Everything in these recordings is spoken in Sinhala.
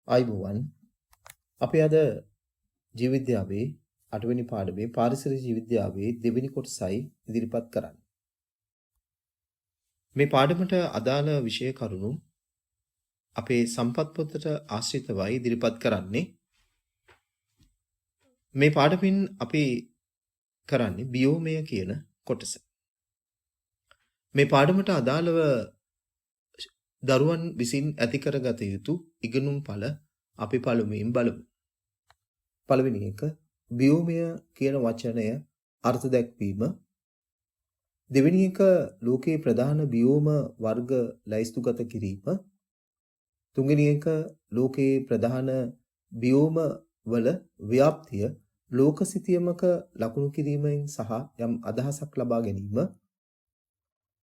ආයිබෝවන් අපි අද ජීව විද්‍යාවේ 8 වෙනි පාඩමේ පාරිසරික ජීව විද්‍යාවේ දෙවෙනි කොටසයි ඉදිරිපත් කරන්නේ. මේ පාඩමට අදාළ විෂය කරුණු අපේ සම්පත් පොතට ආශ්‍රිතවයි ඉදිරිපත් කරන්නේ. මේ පාඩමින් අපි කරන්නේ බියෝමය කියන කොටස. මේ පාඩමට අදාළව දරුවන් විසින් ඇති කරගත යුතු ඉගෙනුම් ඵල අපි පළමුවෙන් බලමු. පළවෙනි එක බියෝමය කියන වචනය අර්ථ දැක්වීම. දෙවෙනි එක ලෝකයේ ප්‍රධාන බියෝම වර්ග ලැයිස්තුගත කිරීම. තුන්වෙනි එක ලෝකයේ ප්‍රධාන බියෝම වල ව්‍යාප්තිය ලෝක සිතියමක ලකුණු කිරීමෙන් සහ යම් අදහසක් ලබා ගැනීම.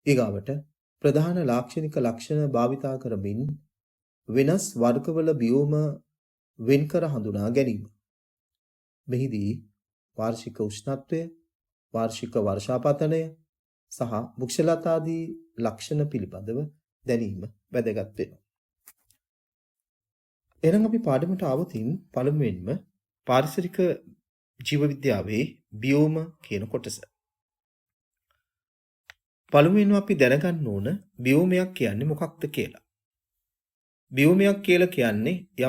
ඊගාවට ප්‍රධාන ලාක්ෂණික ලක්ෂණ භාවිතා කරමින් වෙනස් වර්ගවල බියෝම වෙන්කර හඳුනා ගැනීම. මෙහිදී වාර්ෂික උෂ්ණත්වය, වාර්ෂික වර්ෂාපතනය සහ වෘක්ෂලතාදී ලක්ෂණ පිළිබඳව දැනීම වැදගත් වෙනවා. එහෙනම් අපි පාඩමට ආවොතින් පළමුවෙන්ම පාරිසරික ජීව විද්‍යාවේ බියෝම කියන කොටස. පළමුවෙන්ම අපි දැනගන්න ඕන බියෝමයක් කියන්නේ මොකක්ද කියලා. බියෝමයක් කියලා කියන්නේ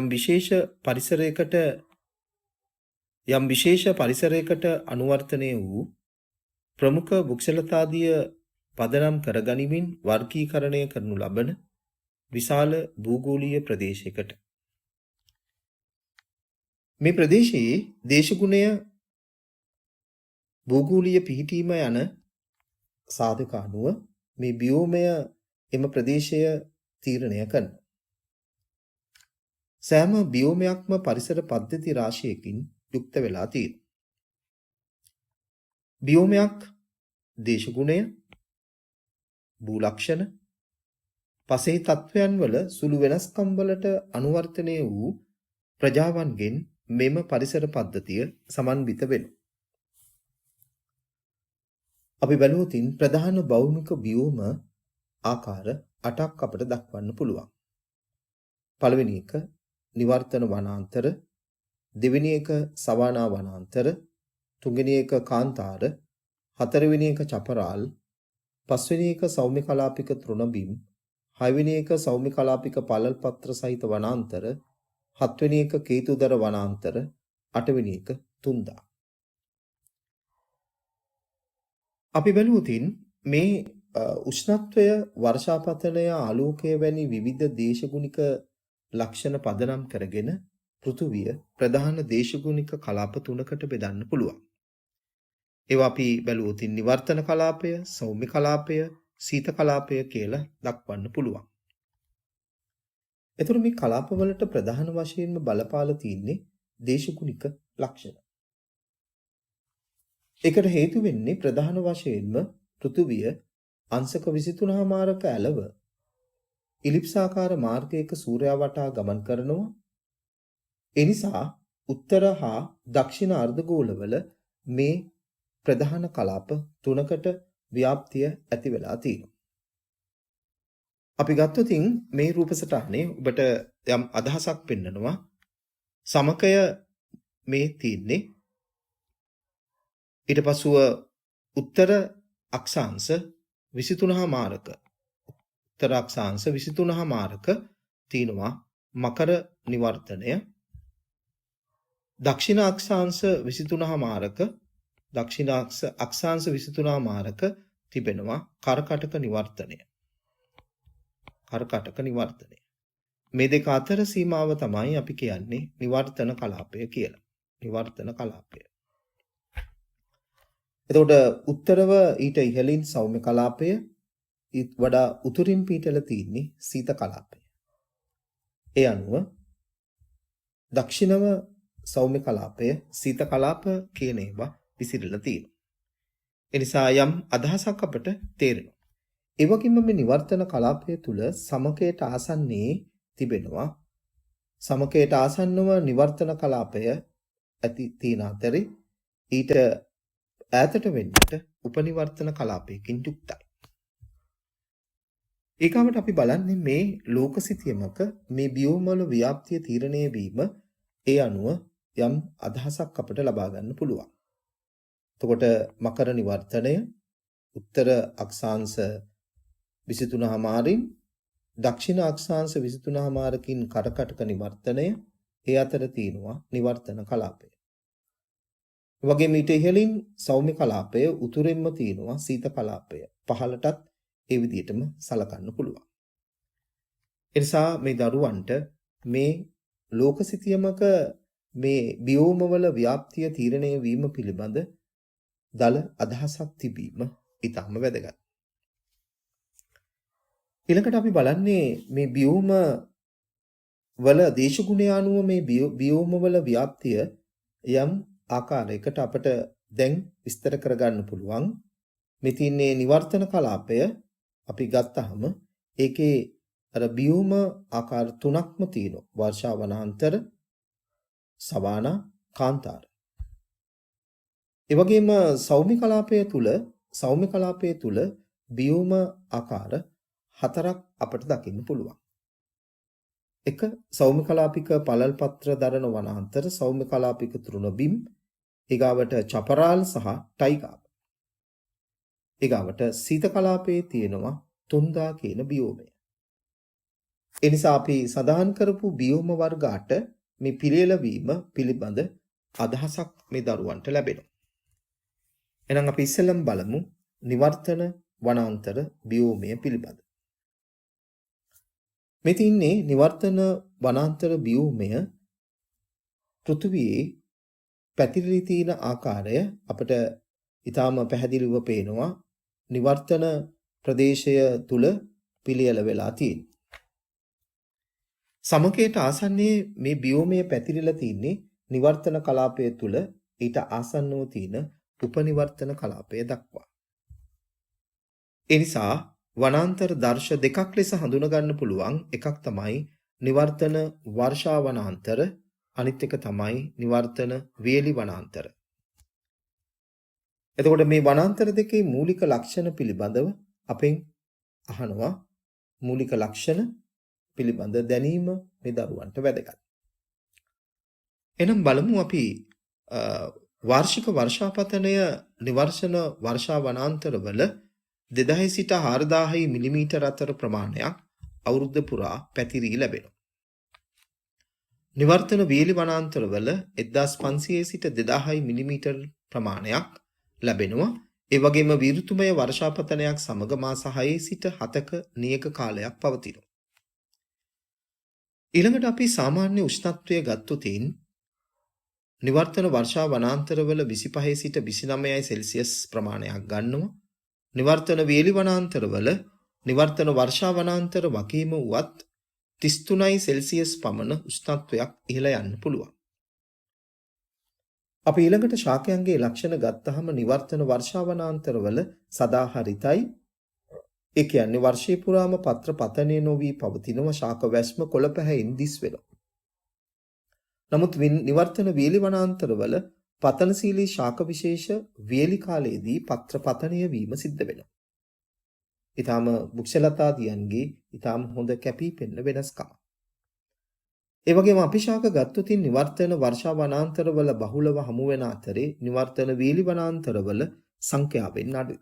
යම් විශේෂ පරිසරයකට අනුවර්තනය වූ ප්‍රමුඛ වෘක්ෂලතාදිය පදනම් කරගනිමින් වර්ගීකරණය කරනු ලබන විශාල භූගෝලීය ප්‍රදේශයකට. මේ ප්‍රදේශයේ දේශගුණය, භූගෝලීය පිහිටීම යන සාධක අනුව මේ බියෝමය එම ප්‍රදේශය තීරණය කරනවා. සෑම බියෝමයක්ම පරිසර පද්ධති රාශියකින් යුක්ත වෙලා තියෙනවා. බියෝමයක් දේශගුණය, භූලක්ෂණ, පසේ තත්වයන් වල සුළු වෙනස්කම් වලට අනුවර්තනය වූ ප්‍රජාවන්ගෙන් මෙම පරිසර පද්ධතිය සමන්විත වෙනවා. අපි බැලුවොතින් ප්‍රධාන භෞමික බියෝම ආකාර 8ක් අපට දක්වන්න පුළුවන්. පළවෙනි එක නිවර්තන වනාන්තර, දෙවෙනි එක සවානා වනාන්තර, තුන්වෙනි එක කාන්තාර, හතරවෙනි එක චපරාල්, පස්වෙනි එක සෞම්‍ය කලාපික තෘණබිම්, හයවෙනි එක සෞම්‍ය කලාපික පළල් පත්‍ර සහිත වනාන්තර, හත්වෙනි එක කේතුදර වනාන්තර, අටවෙනි එක තුන්දා. අපි බැලුවොතින් මේ උෂ්ණත්වය, වර්ෂාපතනය, ආලෝකය වැනි විවිධ දේශගුණික ලක්ෂණ පදනම් කරගෙන පෘථුවිය ප්‍රධාන දේශගුණික කලාප තුනකට බෙදන්න පුළුවන්. ඒවා අපි බැලුවොතින් නිවර්තන කලාපය, සෞම්‍ය කලාපය, සීත කලාපය කියලා දක්වන්න පුළුවන්. එතකොට මේ කලාපවලට ප්‍රධාන වශයෙන්ම බලපාලා තියෙන්නේ දේශගුණික ලක්ෂණ. ඒකට හේතු වෙන්නේ ප්‍රධාන වශයෙන්ම පෘථුවිය අංශක 23මාරක ඇලව ඉලිප්සාකාර මාර්ගයක සූර්යයා වටා ගමන් කරනවා. ඒ නිසා උත්තර හා දක්ෂිණ අර්ධගෝලවල මේ ප්‍රධාන කලාප තුනකට ව්‍යාප්තිය ඇති වෙලා තියෙනවා. අපි ගත්තොතින් මේ රූප සටහනේ ඔබට යම් අදහසක් පෙන්නනවා. සමකය මේ තියෙන්නේ. ඊට පසුව උත්තර අක්ෂාංශ 23මාරක. උත්තර අක්ෂාංශ 23මාරක තියෙනවා මකර නිවර්තනය. දක්ෂිණ අක්ෂාංශ 23මාරක, දක්ෂිණ අක්ෂාංශ 23මාරක තිබෙනවා කරකටක නිවර්තනය. කරකටක නිවර්තනය. මේ දෙක අතර සීමාව තමයි අපි කියන්නේ නිවර්තන කලාපය කියලා. නිවර්තන කලාපය. එතකොට උත්තරව ඊට ඉහළින් සෞම්‍ය කලාපය, ඊට වඩා උතුරින් පිටල තියෙන්නේ සීත කලාපය. ඒ අනුව දක්ෂිණව සෞම්‍ය කලාපය, සීත කලාප කියන ඒවා විසිරලා තියෙනවා. ඒ නිසා යම් අදහසක් අපට තේරෙනවා. ඒ වගේම මේ නිවර්තන කලාපය තුල සමකයට ආසන්නයේ තිබෙනවා. සමකයට ආසන්නව නිවර්තන කලාපය ඇති තියෙන අතරේ ඊට ඈතට වෙන්නට උපනිවර්තන කලාපයකින් යුක්තයි. ඒකවට අපි බලන්නේ මේ ලෝකසිතියමක මේ බියෝම වල ව්‍යාප්තිය තීරණය වීම ඒ අනුව යම් අදහසක් අපිට ලබා ගන්න පුළුවන්. එතකොට මකර නිවර්තනය උත්තර අක්ෂාංශ 23මාරින් දක්ෂිණ අක්ෂාංශ 23මාරකින් කරකටක නිවර්තනය ඒ අතර තියෙනවා නිවර්තන කලාපය. ඒ වගේම ඊට ඉහළින් සෞම්‍ය කලාපය උතුරෙන්ම තියෙනවා සීත කලාපය. පහළටත් ඒ විදිහටම සලකන්න පුළුවන්. ඒ නිසා මේ දරුවන්ට මේ ලෝකසිතියමක මේ බියෝමවල ව්‍යාප්තිය තීරණය වීම පිළිබඳ දල අදහසක් තිබීම ඉතාම වැදගත්. ඊළඟට අපි බලන්නේ මේ බියෝම වල දේශගුණය අනුව මේ බියෝම වල ව්‍යාප්තිය යම් ආකාරයකට අපට දැන් විස්තර කරගන්න පුළුවන්. මේ තින්නේ නිවර්තන කලාපය අපි ගත්තාම ඒකේ අර බියෝම ආකාර තුනක්ම තියෙනවා. වර්ෂා වනාන්තර, සවානා, කාන්තාර. ඒ වගේම සෞම්‍ය කලාපය තුල බියෝම ආකාර හතරක් අපට දකින්න පුළුවන්. එක සෞම්‍ය කලාපික පළල් පත්‍ර දරන වනාන්තර, සෞම්‍ය කලාපික තෘණබිම්, ඊගාවට චපරාල් සහ ටයිගා. ඊගාවට සීත කලාපයේ තියෙනවා තුන්දා කියන බියෝමය. ඒ නිසා අපි සඳහන් කරපු බියෝම වර්ග 8 මේ පිළියෙල වීම පිළිබඳ අදහසක් මේ දරුවන්ට ලැබෙනවා. එහෙනම් අපි ඉස්සෙල්ලම බලමු නිවර්තන වනාන්තර බියෝමය පිළිබඳ. මේ තින්නේ නිවර්තන වනාන්තර බියෝමය පෘථිවියේ පැතිරී තියෙන ආකාරය අපිට ඊටාම පැහැදිලිව පේනවා. නිවර්තන ප්‍රදේශය තුල පිළියෙල වෙලා තියෙනවා. සමකයට ආසන්නයේ මේ බියෝමය පැතිරිලා තින්නේ නිවර්තන කලාපය තුල ඊට ආසන්නව තියෙන උපනිවර්තන කලාපය දක්වා. ඒ නිසා වනාන්තර දර්ශ දෙකක් ලෙස හඳුනා ගන්න පුළුවන්. එකක් තමයි නිවර්තන වර්ෂා වනාන්තර, අනිත් එක තමයි නිවර්තන වියලි වනාන්තර. එතකොට මේ වනාන්තර දෙකේ මූලික ලක්ෂණ පිළිබඳව අපෙන් අහනවා. මූලික ලක්ෂණ පිළිබඳ දැනීම මේ දරුවන්ට වැදගත්. එහෙනම් බලමු අපි වාර්ෂික වර්ෂාපතනය නිවර්ෂණ වර්ෂා වනාන්තරවල 2000 සිට 4000 මිලිමීටර අතර ප්‍රමාණයක් අවුරුද්ද පුරා පැතිරී ලැබෙනවා. නිවර්තන වියලි වනාන්තරවල 1500 සිට 2000 මිලිමීටර ප්‍රමාණයක් ලැබෙනවා. ඒ වගේම ඍතුමය වර්ෂාපතනයක් සමග මාස 6 සිට 7ක නියක කාලයක් පවතිනවා. ඊළඟට අපි සාමාන්‍ය උෂ්ණත්වය ගත්තොතින් නිවර්තන වර්ෂා වනාන්තරවල 25 සිට 29 සෙල්සියස් ප්‍රමාණයක් ගන්නවා. නිවර්තන වියලි වනාන්තරවල නිවර්තන වර්ෂා වනාන්තර වගේම වුවත් 33 සෙල්සියස් පමණ උෂ්ණත්වයක් ඉහළ යන්න පුළුවන්. අපි ඊළඟට ශාකයන්ගේ ලක්ෂණ ගත්තහම නිවර්තන වර්ෂා වනාන්තරවල සදාහරිතයි. ඒ කියන්නේ වර්ෂය පුරාම පත්‍ර පතනය නොවි පවතිනව ශාක වැස්ම කොළ පැහැයෙන් දිස් වෙනවා. නමුත් නිවර්තන වියලි වනාන්තරවල පතනශීලී ශාක විශේෂ වියලි කාලයේදී පත්‍ර පතනය වීම සිද්ධ වෙනවා. ඊටාම වෘක්ෂලතාදියන්ගේ ඊටාම හොඳ කැපී පෙනෙන වෙනස්කම. ඒ වගේම අපි ශාක ගත්තොත් නිවර්තන වර්ෂා වනාන්තරවල බහුලව හමු වෙන අතරේ නිවර්තන වියලි වනාන්තරවල සංඛ්‍යාවෙන් අඩුයි.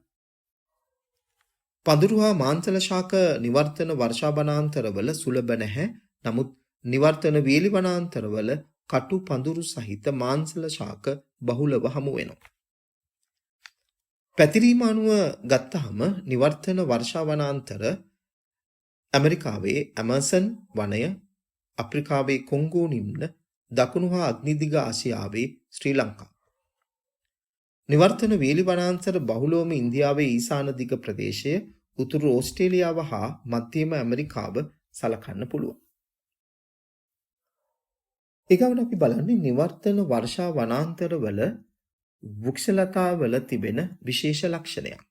පඳුරු හා මාංශල ශාක නිවර්තන වර්ෂා වනාන්තරවල සුලභ නැහැ. නමුත් නිවර්තන වියලි වනාන්තරවල කටු පඳුරු සහිත මාංශල ශාක බහුලව හමු වෙනවා. පැතිරීම අනුව ගත්තහම නිවර්තන වර්ෂා වනාන්තර ඇමරිකාවේ ඇමසන් වනය, අප්‍රිකාවේ කොංගෝ නිම්න, දකුණු හා අග්නිදිග ආසියාවේ ශ්‍රී ලංකාව. නිවර්තන වියලි වනාන්තර බහුලවම ඉන්දියාවේ ඊසාන දිග ප්‍රදේශය, උතුරු ඕස්ට්‍රේලියාව හා මධ්‍යම ඇමරිකාව සලකන්න පුළුවන්. ඊගොල්ලෝ අපි බලන්නේ නිවර්තන වර්ෂා වනාන්තරවල වෘක්ෂලතාවල තිබෙන විශේෂ ලක්ෂණයක්.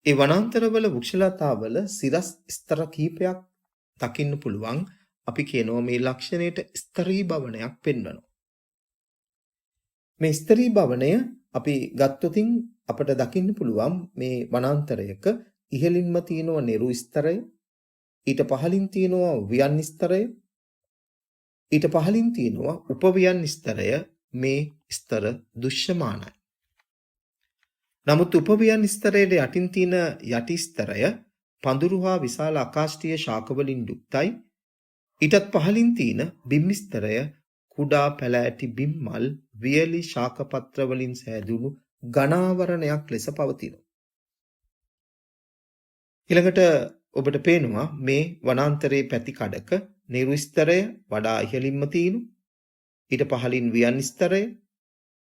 ඒ වනාන්තරවල වෘක්ෂලතාවල සිරස් ස්තර කිහිපයක් දකින්න පුළුවන්. අපි කියනවා මේ ලක්ෂණයට ස්තරී භවනයක් පෙන්වනවා. මේ ස්තරී භවනය අපි ගත්තොතින් අපට දකින්න පුළුවන් මේ වනාන්තරයක ඉහළින්ම තියෙනවා නිරු ස්තරය, ඊට පහළින් තියෙනවා වියන් ස්තරය, ඊට පහළින් තියෙනවා උපවියන් ස්තරය. මේ ස්තර දෘශ්‍යමානයි. නමුත් උපවියන් ස්තරයේ යටින් තියෙන යටි ස්තරය පඳුරු හා විශාල ආකාශීය ශාක වලින් යුක්තයි. ඊටත් පහළින් තියෙන බිම් ස්තරය කුඩා පැලෑටි බිම්මල් වියලි ශාක පත්‍ර වලින් සෑදුණු ඝනාවරණයක් ලෙස පවතිනවා. ඊළඟට ඔබට පේනවා මේ වනාන්තරයේ පැති කඩක නිරු ස්තරය වඩා ඉහළින්ම තියෙනු. ඊට පහළින් වියන් ස්තරය,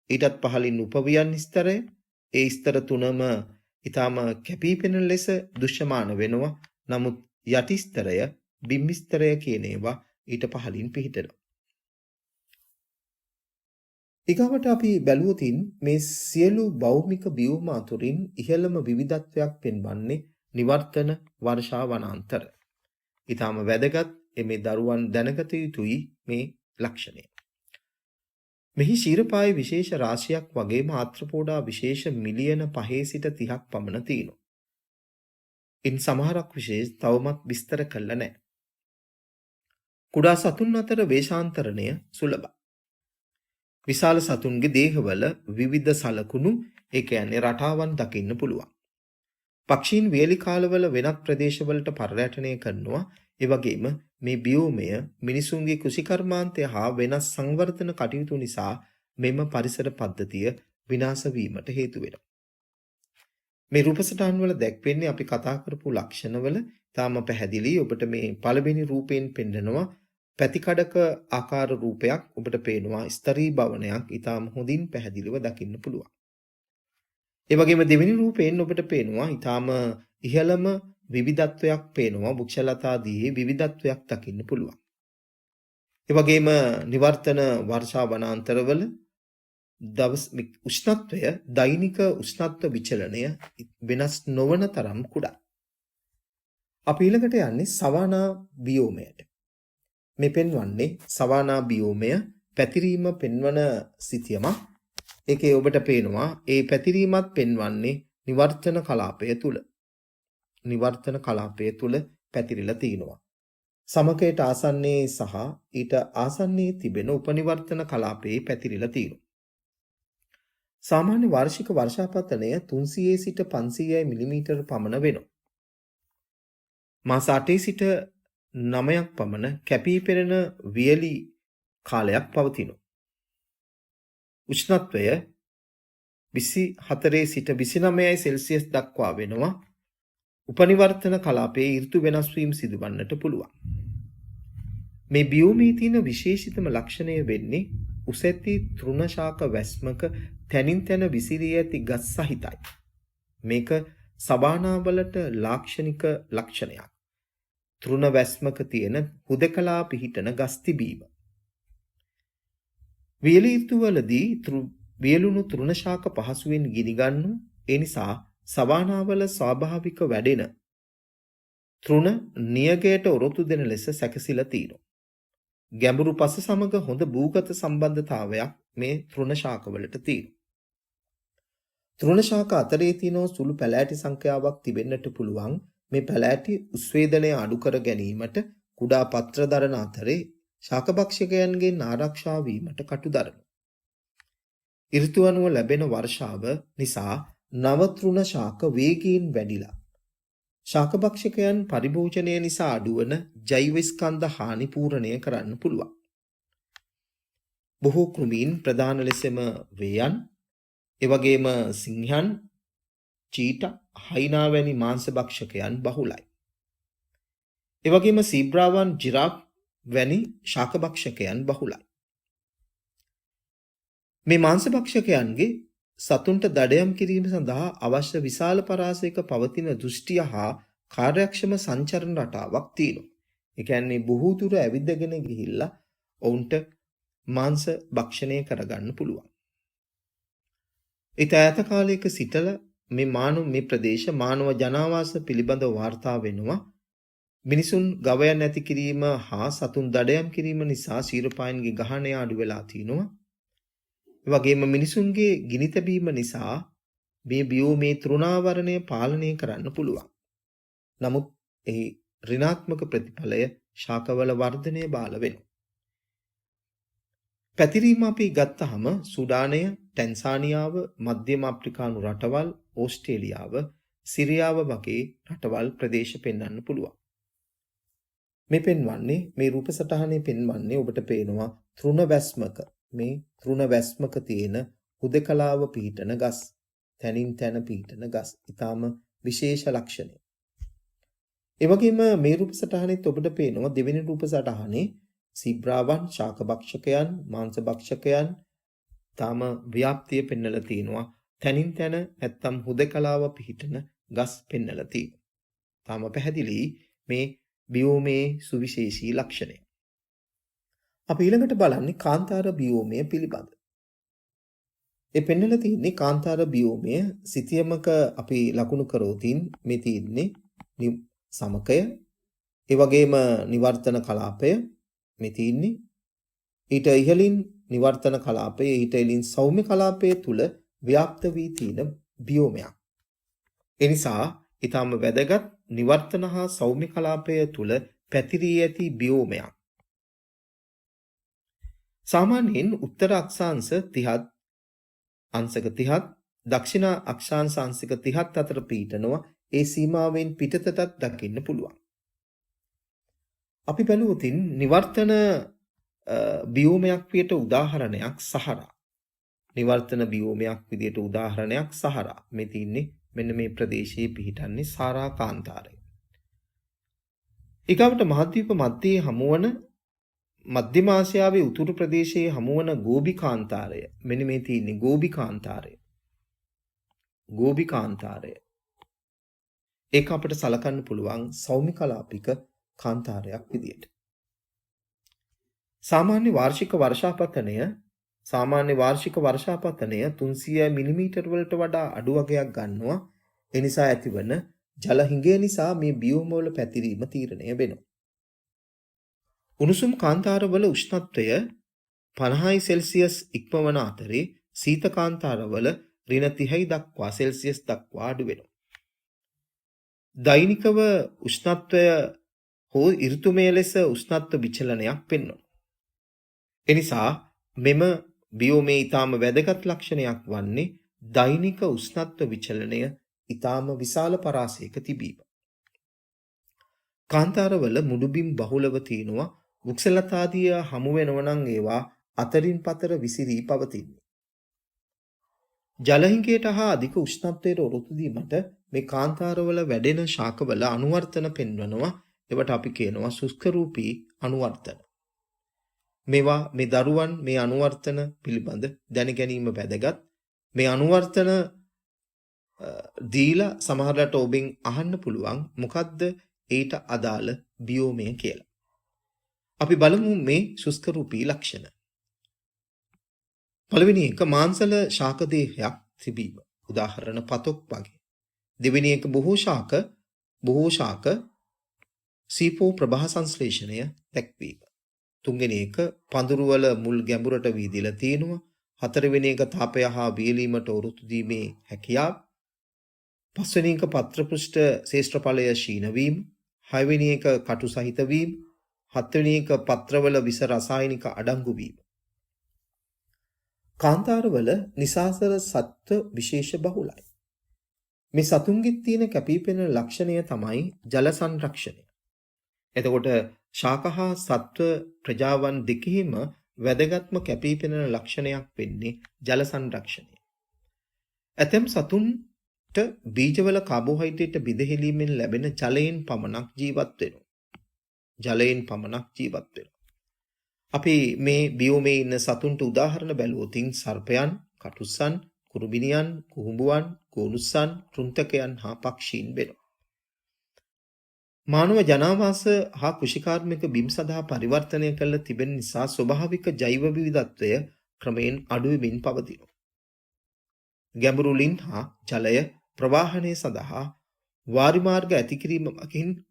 ඊටත් පහළින් උපවියන් ස්තරය. ඒ ස්තර තුනම ඊටම කැපී පෙනෙන ලෙස දෘශ්‍යමාන වෙනවා. නමුත් යටි ස්තරය, බිම් ස්තරය කියන ඒවා ඊට පහළින් පිහිටනවා. ඊගවට අපි බැලුවොතින් මේ සියලු භෞමික බියෝම අතුරින් ඉහළම විවිධත්වයක් පෙන්වන්නේ නිවර්තන වර්ෂා වනාන්තර. ඊටම වැදගත් මේ දරුවන් දැනගත යුතුයි මේ ලක්ෂණය. මෙහි ශීරපාය විශේෂ රාශියක් වගේම ආත්‍රපෝඩා විශේෂ මිලියන 5 සිට 30ක් පමණ තියෙනවා. ඉන් සමහරක් විශේෂ තවමත් විස්තර කළ නැහැ. කුඩා සතුන් අතර වේශාන්තරණය සුලභයි. විශාල සතුන්ගේ දේහවල විවිධ සලකුණු, ඒ කියන්නේ රටාවන් දකින්න පුළුවන්. පක්ෂීන් වේලි කාලවල වෙනත් ප්‍රදේශවලට පර්යටනය කරනවා. ඒ වගේම මේ බියෝමය මිනිසුන්ගේ කෘෂිකර්මාන්තය හා වෙනස් සංවර්ධන කටයුතු නිසා මෙම පරිසර පද්ධතිය විනාශ වීමට හේතු වෙනවා. මේ රූපසටහන් වල දැක්වෙන්නේ අපි කතා කරපු ලක්ෂණවල තාම පැහැදිලි. ඔබට මේ පළවෙනි රූපයෙන් පෙන්නනවා පැතිකඩක ආකාර රූපයක්. ඔබට පේනවා ස්තරී භවනයක් ඊටාම හොඳින් පැහැදිලිව දකින්න පුළුවන්. ඒ වගේම දෙවෙනි රූපයෙන් ඔබට පේනවා ඊටාම ඉහළම විවිධත්වයක් පේනවා. වෘක්ෂලතාදී විවිධත්වයක් දකින්න පුළුවන්. ඒ වගේම නිවර්තන වර්ෂා වනාන්තරවල දවස් උෂ්ණත්වය දෛනික උෂ්ණත්ව විචලනය වෙනස් නොවන තරම් කුඩා. අපි ඊළඟට යන්නේ සවානා බියෝමයට. මේ පෙන්වන්නේ සවානා බියෝමය පැතිරීම පෙන්වන සිතියමක්. ඒකේ ඔබට පේනවා ඒ පැතිරීමත් පෙන්වන්නේ නිවර්තන කලාපය තුල. නිවර්තන කලාපය තුල පැතිරිලා තිනවා. සමකයට ආසන්නයේ සහ ඊට ආසන්නයේ තිබෙන උපනිවර්තන කලාපයේ පැතිරිලා තිනවා. සාමාන්‍ය වාර්ෂික වර්ෂාපතනය 300 සිට 500 මිලිමීටර පමණ වෙනවා. මාස 8 සිට 9ක් පමණ කැපී පෙනෙන වියලි කාලයක් පවතිනවා. උෂ්ණත්වය 24 සිට 29 සෙල්සියස් දක්වා වෙනවා. උපනිවර්තන කලාපයේ ඍතු වෙනස් වීම සිදුවන්නට පුළුවන්. මේ බියෝමයේ තියෙන විශේෂිතම ලක්ෂණය වෙන්නේ උසැති තෘණ ශාක වැස්මක තනින් තන විසිරී ඇති ගස් සහිතයි. මේක සවානාවලට ලාක්ෂණික ලක්ෂණයක්. තෘණ වැස්මක තියෙන හුදකලා පිහිටන ගස් තිබීම. වියලි ඍතුවලදී වියලුණු තෘණ ශාක පහසුවෙන් ගිනිගන්නු. ඒ නිසා සවානාවල ස්වාභාවික වැඩෙන තෘණ නියගයට ඔරොත්තු දෙන ලෙස සැකසීලා තියෙනවා. ගැඹුරු පස සමග හොඳ භූගත සම්බන්ධතාවයක් මේ තෘණ ශාකවලට තියෙනවා. තෘණ ශාක අතරේ තියෙන සුළු පැලෑටි සංඛ්‍යාවක් තිබෙන්නට පුළුවන්. මේ පැලෑටි උස්වේදනය අඩු කර ගැනීමට කුඩා පත්‍ර දරන අතරේ ශාකභක්ෂකයන්ගෙන් ආරක්ෂා වීමට කටු දරනවා. ඍතු අනුව ලැබෙන වර්ෂාව නිසා නව තෘණ ශාක වේගයෙන් වැඩිලා ශාකභක්ෂකයන් පරිභෝජනය නිසා අඩුවන ජෛව ස්කන්ධ හානි පූරණය කරන්න පුළුවන්. බොහෝ කෘමීන් ප්‍රධාන ලෙසම වේයන්, එවැගේම සිංහයන්, චීටා, හයිනා වැනි මාංශභක්ෂකයන් බහුලයි. එවැගේම සීබ්‍රාවන්, ජිරාෆ් වැනි ශාකභක්ෂකයන් බහුලයි. මේ මාංශභක්ෂකයන්ගේ සතුන්ට දඩයම් කිරීම සඳහා අවශ්‍ය විශාල පරාසයක පවතින දෘෂ්ටිය හා කාර්යක්ෂම සංචරණ රටාවක් තියෙනවා. ඒ කියන්නේ බොහෝ දුර ඇවිදගෙන ගිහිල්ලා ඔවුන්ට මාංශ භක්ෂණය කරගන්න පුළුවන්. ඊට ඈත කාලයක සිටලා මේ ප්‍රදේශ මානව ජනාවාස පිළිබඳව වාර්තා වෙනවා. මිනිසුන් ගවයන් නැති කිරීම හා සතුන් දඩයම් කිරීම නිසා ශීරපායන්ගේ ගහණය අඩු වෙලා තිනවා. වගේම මිනිසුන්ගේ ගිනි තැබීම නිසා මේ බියෝමේ තෘණාවරණය පාලනය කරන්න පුළුවන්. නමුත් එහි ඍණාත්මක ප්‍රතිඵලය ශාකවල වර්ධනය බාල වෙනවා. පැතිරීම අපි ගත්තහම සුඩානය, ටැන්සානියාව, මධ්‍යම අප්‍රිකානු රටවල්, ඕස්ට්‍රේලියාව, සිරියාව වගේ රටවල් ප්‍රදේශ පෙන්වන්න පුළුවන්. මේ පෙන්වන්නේ මේ රූප සටහනේ පෙන්වන්නේ ඔබට පේනවා තෘණ වැස්මක මේ තෘණ වැස්මක තියෙන හුදකලාව පිහිටන ගස්, තනින් තන පිහිටන ගස්. ඊටාම විශේෂ ලක්ෂණය. ඒ වගේම මේ රූප සටහනෙත් ඔබට පේනවා දෙවෙනි රූප සටහනේ සීබ්‍රාවන්, ශාකභක්ෂකයන්, මාංශභක්ෂකයන් තාම ව්‍යාප්තිය පෙන්වලා තිනවා. තනින් තන නැත්තම් හුදකලාව පිහිටන ගස් පෙන්වලා තියෙනවා. තාම පැහැදිලි මේ බියෝමේ සුවිශේෂී ලක්ෂණය. අපි ඊළඟට බලන්නේ කාන්තාර බියෝමය පිළිබඳ. ඒ පෙන්වලා තියෙන්නේ කාන්තාර බියෝමය සිතියමක අපි ලකුණු කරෝතින් මේ තියෙන්නේ සමකය, ඒ වගේම නිවර්තන කලාපය මේ තියෙන්නේ. ඊට ඉහළින් නිවර්තන කලාපය, ඊට ඉහළින් සෞම්‍ය කලාපය තුල ව්‍යාප්ත වී තියෙන බියෝමයක්. ඒ නිසා ඊටම වැදගත් නිවර්තන හා සෞම්‍ය කලාපය තුල පැතිරී ඇති බියෝමයක්. සාමාන්‍යයෙන් උත්තර අක්ෂාංශ 30 අංශක 30, දක්ෂිණ අක්ෂාංශ අංශක 30 අතර පිහිටනවා. ඒ සීමාවෙන් පිටතටත් දකින්න පුළුවන්. අපි බලුවොතින් නිවර්තන බියෝමයක් විදියට උදාහරණයක් සහරා. නිවර්තන බියෝමයක් විදියට උදාහරණයක් සහරා. මේ තින්නේ මෙන්න මේ ප්‍රදේශයේ පිහිටන්නේ සාරා කාන්තාරය. ඊගවට මහද්වීප මධ්‍යයේ හමුවන මධ්‍යම ආසියාවේ උතුරු ප්‍රදේශයේ හමුවන ගෝබි කාන්තාරය. මෙන්න මේ තින්නේ ගෝබි කාන්තාරය. ගෝබි කාන්තාරය. ඒක අපිට සලකන්න පුළුවන් සෞම්‍ය කලාපික කාන්තාරයක් විදියට. සාමාන්‍ය වාර්ෂික වර්ෂාපතනය 300 මිලිමීටර් වලට වඩා අඩු වගයක් ගන්නවා. ඒ නිසා ඇතිවන ජල හිඟය නිසා මේ බියෝම වල පැතිරීම තීරණය වෙනවා. උණුසුම් කාන්තාරවල උෂ්ණත්වය 50 සෙල්සියස් ඉක්මවන අතරේ සීත කාන්තාරවල -30 දක්වා සෙල්සියස් දක්වා අඩු වෙනවා. දෛනිකව උෂ්ණත්වය හෝ ඍතුමය ලෙස උෂ්ණත්ව විචලනයක් පෙන්වනවා. එනිසා මෙම බියෝමේ ඊටාම වැදගත් ලක්ෂණයක් වන්නේ දෛනික උෂ්ණත්ව විචලනය ඊටාම විශාල පරාසයක තිබීම. කාන්තාරවල මුඩුබිම් බහුලව තියෙනවා. වෘක්ෂලතාදිය හමු වෙනවා නම් ඒවා අතරින් පතර විසිරී පවතින්නේ. ජලහිඟයට හා අධික උෂ්ණත්වයට ඔරොත්තු දීමට මේ කාන්තාරවල වැඩෙන ශාකවල අනුවර්තන පෙන්වනවා. ඒවට අපි කියනවා සුස්ක රූපී අනුවර්තන. මේවා මේ දරුවන් මේ අනුවර්තන පිළිබඳ දැන ගැනීම වැදගත්. මේ අනුවර්තන දීලා සමහරවිට ඔබෙන් අහන්න පුළුවන් මොකද්ද ඊට අදාළ බියෝමය කියලා. අපි බලමු මේ සුස්ක රූපී ලක්ෂණ. පළවෙනි එක මාංශල ශාක දේහයක් තිබීම. උදාහරණ පතොක් වගේ. දෙවෙනි එක බොහෝ ශාක සීපෝ ප්‍රභා සංශ්ලේෂණය දැක්වීම. තුන්වෙනි එක පඳුරු වල මුල් ගැඹුරට වීදිලා තිනවා. හතරවෙනි එක තාපය හා වියලීමට ඔරොත්තු දීමේ හැකියාව. පස්වෙනි එක පත්‍ර පෘෂ්ඨ ශේෂ්ඨඵලය ක්ෂීණ වීම. හයවෙනි එක කටු සහිත වීම. හත්වෙනි එක පත්‍රවල විස රසායනික අඩංගු වීම. කාන්තාරවල නිසාසර සත්ත්ව විශේෂ බහුලයි. මේ සතුන්ගෙත් තියෙන කැපිපෙනෙන ලක්ෂණය තමයි ජල සංරක්ෂණය. එතකොට ශාක හා සත්ත්ව ප්‍රජාවන් දෙකෙහිම වැදගත්ම කැපිපෙනෙන ලක්ෂණයක් වෙන්නේ ජල සංරක්ෂණය. ඇතැම් සතුන්ට බීජවල කාබෝහයිඩ්‍රේට් බිඳහෙලීමෙන් ලැබෙන ජලයෙන් පමණක් ජීවත් වෙනවා. අපි මේ බියෝමේ ඉන්න සතුන්ට උදාහරණ බැලුවොතින් සර්පයන්, කටුස්සන්, කුරුබිනියන්, කුහුඹුවන්, ගෝනුස්සන්, කෘන්තකයන් හා පක්ෂීන් වෙනවා. මානව ජනාවාස හා කෘෂිකාර්මික බිම් සඳහා පරිවර්තනය කළ තිබෙන නිසා ස්වභාවික ජෛව විවිධත්වය ක්‍රමයෙන් අඩු වෙමින් පවතිනවා. ගැඹුරු ලින් හා ජලය ප්‍රවාහනය සඳහා වාරි මාර්ග ඇති කිරීම මගින්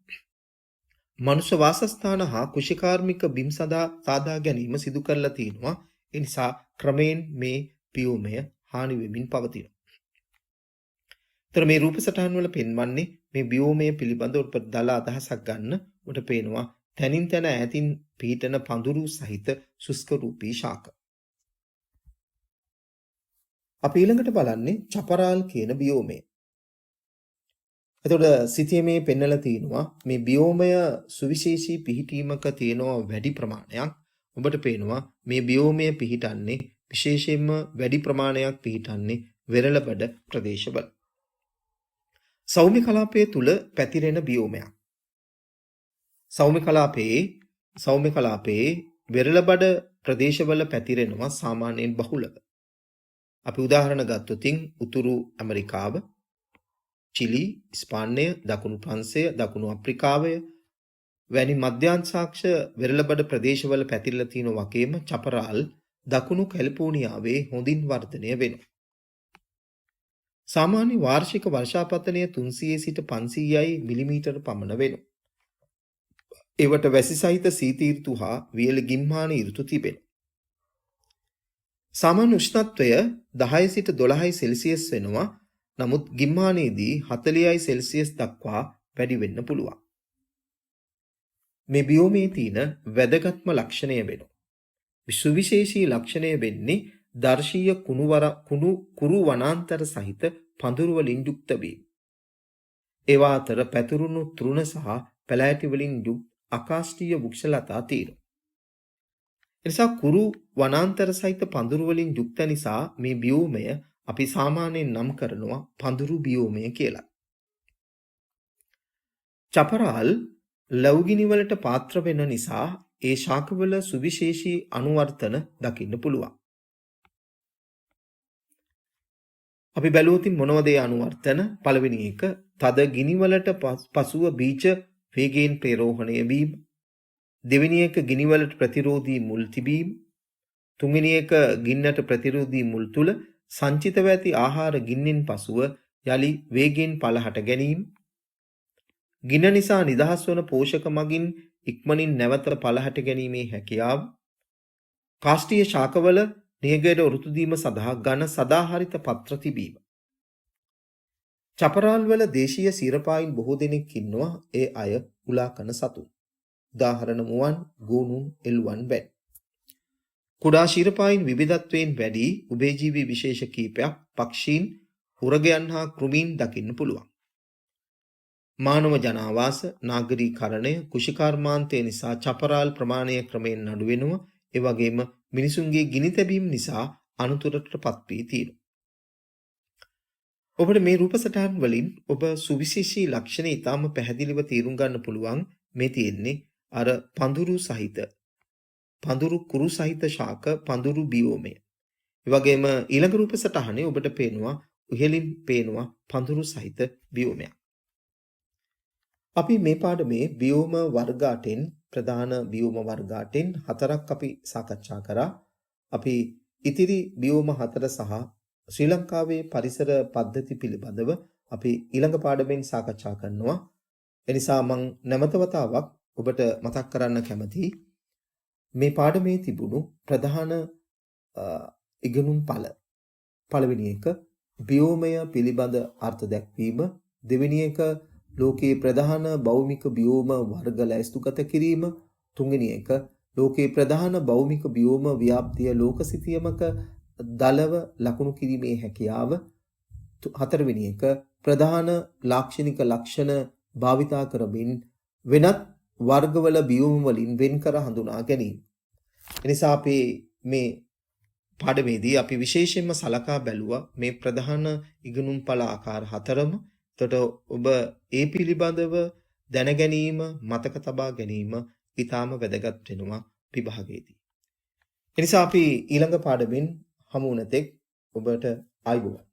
මනුෂ්‍ය වාසස්ථාන හා කෘෂිකාර්මික බිම් සඳහා සාදා ගැනීම සිදු කරලා තිනවා. ඒ නිසා ක්‍රමයෙන් මේ බියෝමය හානි වෙමින් පවතිනවා. තර මේ රූප සටහන් වල පෙන්වන්නේ මේ බියෝමය පිළිබඳව ඔබට දල අදහසක් ගන්න ඔබට පේනවා තනින් තන ඈතින් පිහිටන පඳුරු සහිත සුස්ක රූපී ශාක. අපි ඊළඟට බලන්නේ චපරාල් කියන බියෝමය. එතකොට සිතියේ මේ පෙන්නලා තිනවා මේ බියෝමය සුවිශේෂී පිහිටීමක තියෙනවා වැඩි ප්‍රමාණයක්. ඔබට පේනවා මේ බියෝමය පිහිටන්නේ විශේෂයෙන්ම වැඩි ප්‍රමාණයක් පිහිටන්නේ වෙරළබඩ ප්‍රදේශවල. සෞම්‍ය කලාපයේ තුල පැතිරෙන බියෝමයක්. සෞම්‍ය කලාපයේ වෙරළබඩ ප්‍රදේශවල පැතිරෙනවා සාමාන්‍යයෙන් බහුලව. අපි උදාහරණ ගත්තොත් උතුරු ඇමරිකාව, චිලි, ස්පාඤ්ඤය, දකුණු ප්‍රංශය, දකුණු අප්‍රිකාවය වැනි මධ්‍යංශාක්ෂ වෙරළබඩ ප්‍රදේශවල පැතිරලා තියෙන වගේම චපරාල් දකුණු කැලිෆෝනියාවේ හොඳින් වර්ධනය වෙනවා. සාමාන්‍ය වාර්ෂික වර්ෂාපතනය 300 සිට 500යි මිලිමීටර පමණ වෙනවා. ඒවට වැසි සහිත සීත ඍතු හා වියලි ගිම්හාන ඍතු තිබෙනවා. සාමාන්‍ය උෂ්ණත්වය 10 සිට 12යි සෙල්සියස් වෙනවා. නමුත් ගිම්හානයේදී 40යි සෙල්සියස් දක්වා වැඩි වෙන්න පුළුවන්. මේ බියෝමේ තියෙන වැදගත්ම ලක්ෂණය වෙනවා. සුවිශේෂී ලක්ෂණය වෙන්නේ දර්ශීය කුරු වනාන්තර සහිත පඳුරු වලින් යුක්ත වීම. ඒවා අතර පැතුරුණු තෘණ සහ පැලෑටි වලින් යුක්ත අකාෂ්ඨීය වෘක්ෂලතා තියෙනවා. එනිසා කුරු වනාන්තර සහිත පඳුරු වලින් යුක්ත නිසා මේ බියෝමය අපි සාමාන්‍යයෙන් නම් කරනවා පඳුරු බියෝමය කියලා. චපරාල් ලැබුගිනි වලට පාත්‍ර වෙන නිසා ඒ ශාකවල සුවිශේෂී අනුවර්තන දකින්න පුළුවන්. අපි බැලුවොත් මොනවද ඒ අනුවර්තන? පළවෙනි එක තද ගිනි වලට පසුව බීජ වේගයෙන් ප්‍රේරෝහණය වීම. දෙවෙනි එක ගිනි වලට ප්‍රතිරෝධී මුල් තිබීම. තුන්වෙනි එක ගින්නට ප්‍රතිරෝධී මුල් තුල සංචිතව ඇති ආහාර ගින්නෙන් පසුව යලි වේගයෙන් පළහට ගැනීම. ගින්න නිසා නිදහස් වන පෝෂක මගින් ඉක්මනින් නැවත පළහට ගැනීමේ හැකියාව. කාෂ්ඨීය ශාකවල නියගයට ඍතු දීම සඳහා ඝන සදාහරිත පත්‍ර තිබීම. චපරාල් වල දේශීය සීරපායින් බොහෝ දෙනෙක් ඉන්නවා. ඒ අය උලා කන සතුන්. උදාහරණ මුවන්, ගෝනුන්, එළුවන් වැනි. කුඩා ශීරපායින් විවිධත්වයෙන් වැඩි උභයජීවී විශේෂ කීපයක් පක්ෂීන්, උරගයන් හා කෘමීන් දකින්න පුළුවන්. මානව ජනාවාස, නාගරීකරණය, කුෂිකාර්මාන්තය නිසා චපරාල් ප්‍රමාණය ක්‍රමයෙන් අඩු වෙනවා. ඒ වගේම මිනිසුන්ගේ ගිනි තැබීම් නිසා අනුතරටපත් වී තියෙනවා. ඔබට මේ රූප සටහන් වලින් ඔබ සුවිශේෂී ලක්ෂණ ඉතාම පැහැදිලිව තේරුම් ගන්න පුළුවන්. මේ තියෙන්නේ අර පඳුරු කුරු සහිත ශාක පඳුරු බියෝමය. ඒ වගේම ඊළඟ රූප සටහනේ ඔබට පේනවා ඉහළින් පේනවා පඳුරු සහිත බියෝමයක්. අපි මේ පාඩමේ බියෝම වර්ග 8න් ප්‍රධාන බියෝම වර්ග 8න් 4ක් අපි සාකච්ඡා කරා. අපි ඉතිරි බියෝම 4 සහ ශ්‍රී ලංකාවේ පරිසර පද්ධති පිළිබඳව අපි ඊළඟ පාඩමෙන් සාකච්ඡා කරනවා. එනිසා මම නැවත වතාවක් ඔබට මතක් කරන්න කැමතියි මේ පාඩමේ තිබුණු ප්‍රධාන ඉගෙනුම් පළ. පළවෙනි එක බියෝමය පිළිබඳ අර්ථ දැක්වීම. දෙවෙනි එක ලෝකයේ ප්‍රධාන භෞමික බියෝම වර්ග ලැයිස්තුගත කිරීම. තුන්වෙනි එක ලෝකයේ ප්‍රධාන භෞමික බියෝම ව්‍යාප්තිය ලෝක සිතියමක දලව ලකුණු කිරීමේ හැකියාව. හතරවෙනි එක ප්‍රධාන ලාක්ෂණික ලක්ෂණ භාවිතා කරමින් වෙනත් වර්ගවල බියෝම වලින් වෙන් කර හඳුනා ගැනීම. එනිසා අපි මේ පාඩමේදී අපි විශේෂයෙන්ම සලකා බැලුවා මේ ප්‍රධාන ඉගෙනුම් පළ ආකාර 4ම. එතකොට ඔබ ඒ පිළිබඳව දැන ගැනීම, මතක තබා ගැනීම ඉතාම වැදගත් වෙනවා විභාගයේදී. එනිසා අපි ඊළඟ පාඩමෙන් හමු වන තෙක් ඔබට ආයුබෝවන්.